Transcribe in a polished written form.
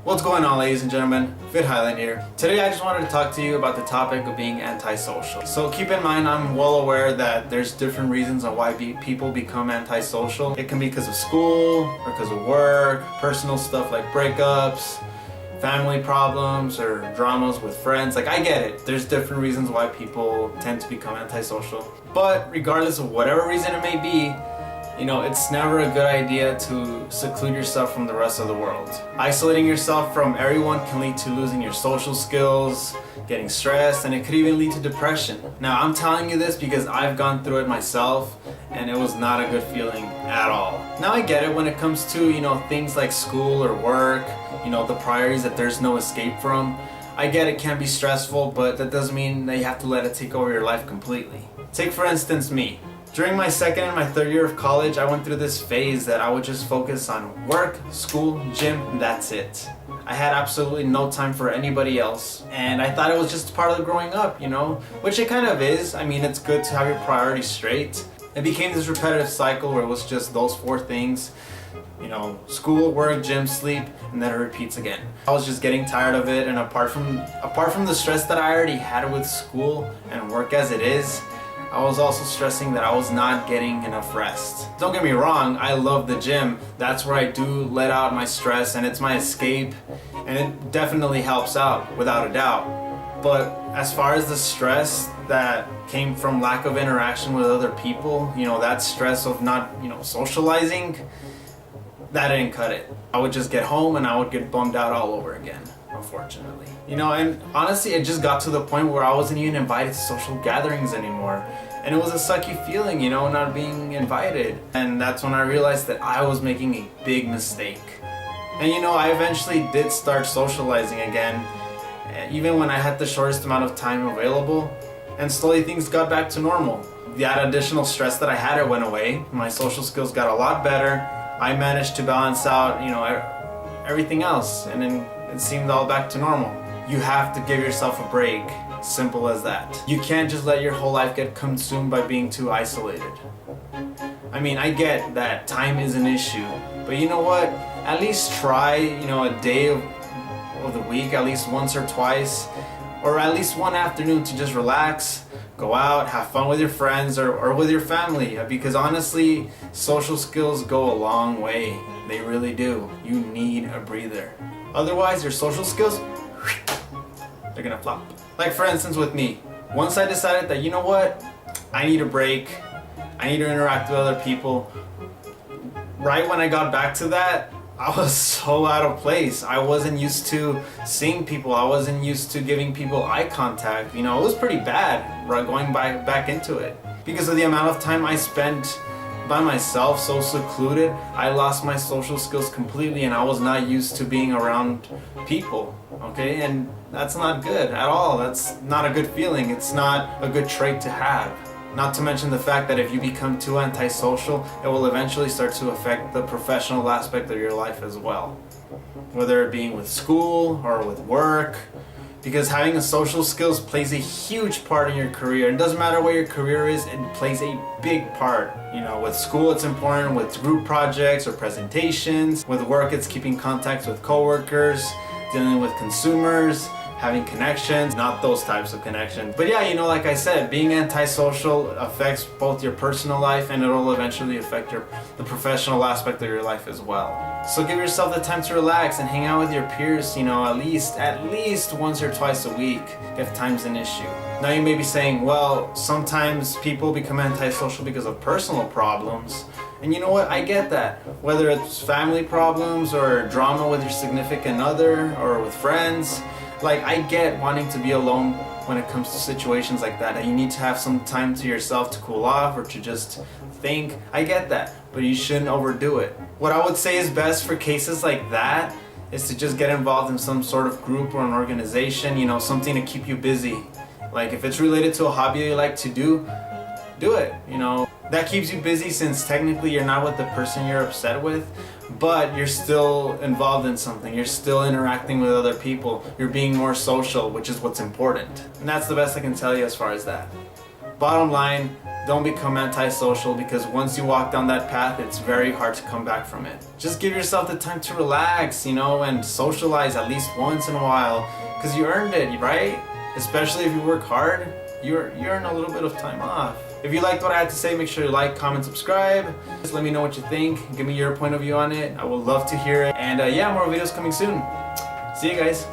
What's going on, ladies and gentlemen? Fit Highland here. Today I just wanted to talk to you about the topic of being antisocial. So keep in mind, I'm well aware that there's different reasons on why people become antisocial. It can be because of school, or because of work, personal stuff like breakups, family problems, or dramas with friends. Like, I get it. There's different reasons why people tend to become antisocial. But regardless of whatever reason it may be, it's never a good idea to seclude yourself from the rest of the world. Isolating yourself from everyone can lead to losing your social skills, getting stressed, and it could even lead to depression. Now, I'm telling you this because I've gone through it myself, and it was not a good feeling at all. Now, I get it when it comes to, things like school or work, the priorities that there's no escape from. I get it can be stressful, but that doesn't mean that you have to let it take over your life completely. Take, for instance, me. During my second and my third year of college, I went through this phase that I would just focus on work, school, gym, and that's it. I had absolutely no time for anybody else, and I thought it was just part of growing up, which it kind of is. I mean, it's good to have your priorities straight. It became this repetitive cycle where it was just those four things, school, work, gym, sleep, and then it repeats again. I was just getting tired of it, and apart from the stress that I already had with school and work as it is, I was also stressing that I was not getting enough rest. Don't get me wrong, I love the gym. That's where I do let out my stress, and it's my escape, and it definitely helps out, without a doubt. But as far as the stress that came from lack of interaction with other people, that stress of not, socializing, that didn't cut it. I would just get home and I would get bummed out all over again, unfortunately. And honestly, it just got to the point where I wasn't even invited to social gatherings anymore. And it was a sucky feeling, not being invited. And that's when I realized that I was making a big mistake. And I eventually did start socializing again, even when I had the shortest amount of time available. And slowly things got back to normal. That additional stress that I had, it went away. My social skills got a lot better. I managed to balance out, everything else, and then it seemed all back to normal. You have to give yourself a break. Simple as that. You can't just let your whole life get consumed by being too isolated. I mean, I get that time is an issue, but you know what? At least try, a day of the week, at least once or twice, or at least one afternoon to just relax, go out, have fun with your friends or with your family, because honestly, social skills go a long way. They really do. You need a breather. Otherwise, your social skills, they're gonna flop. Like, for instance, with me, once I decided that, I need a break, I need to interact with other people, right when I got back to that, I was so out of place. I wasn't used to seeing people. I wasn't used to giving people eye contact. It was pretty bad going back into it. Because of the amount of time I spent by myself, so secluded, I lost my social skills completely, and I was not used to being around people, okay? And that's not good at all. That's not a good feeling. It's not a good trait to have. Not to mention the fact that if you become too antisocial, it will eventually start to affect the professional aspect of your life as well. Whether it being with school or with work, because having a social skills plays a huge part in your career. It doesn't matter what your career is, it plays a big part. With school it's important, with group projects or presentations. With work it's keeping contacts with coworkers, dealing with consumers, having connections, not those types of connections. But yeah, like I said, being antisocial affects both your personal life, and it'll eventually affect the professional aspect of your life as well. So give yourself the time to relax and hang out with your peers, at least once or twice a week if time's an issue. Now you may be saying, well, sometimes people become antisocial because of personal problems. And you know what? I get that. Whether it's family problems or drama with your significant other or with friends, like, I get wanting to be alone when it comes to situations like that you need to have some time to yourself to cool off or to just think. I get that, but you shouldn't overdo it. What I would say is best for cases like that is to just get involved in some sort of group or an organization, something to keep you busy. Like, if it's related to a hobby you like to do it, That keeps you busy, since technically you're not with the person you're upset with, but you're still involved in something. You're still interacting with other people. You're being more social, which is what's important. And that's the best I can tell you as far as that. bottom line, don't become antisocial, because once you walk down that path, it's very hard to come back from it. Just give yourself the time to relax, and socialize at least once in a while, because you earned it, right? Especially if you work hard, you earn a little bit of time off. If you liked what I had to say, make sure you like, comment, subscribe. Just let me know what you think. Give me your point of view on it. I would love to hear it. And yeah, more videos coming soon. See you guys.